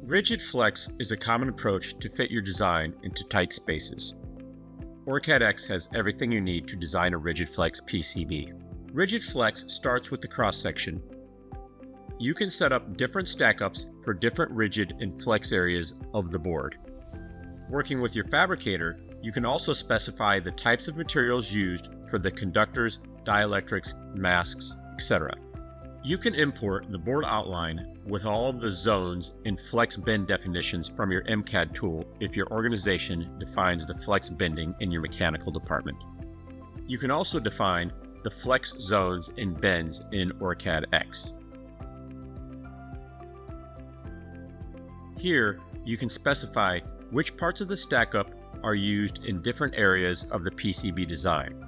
Rigid-Flex is a common approach to fit your design into tight spaces. OrCAD X has everything you need to design a Rigid-Flex PCB. Rigid-Flex starts with the cross-section. You can set up different stackups for different rigid and flex areas of the board. Working with your fabricator, you can also specify the types of materials used for the conductors, dielectrics, masks, etc. You can import the board outline with all of the zones and flex bend definitions from your MCAD tool if your organization defines the flex bending in your mechanical department. You can also define the flex zones and bends in OrCAD X. Here, you can specify which parts of the stackup are used in different areas of the PCB design.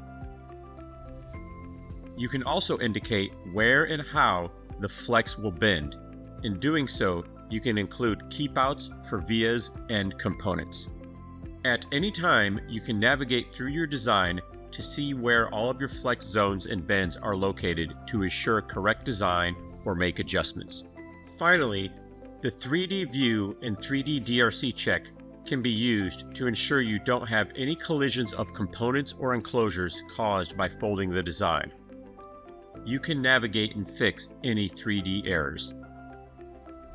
You can also indicate where and how the flex will bend. In doing so, you can include keepouts for vias and components. At any time, you can navigate through your design to see where all of your flex zones and bends are located to ensure correct design or make adjustments. Finally, the 3D view and 3D DRC check can be used to ensure you don't have any collisions of components or enclosures caused by folding the design. You can navigate and fix any 3D errors.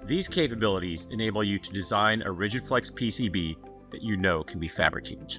These capabilities enable you to design a Rigid-Flex PCB that you know can be fabricated.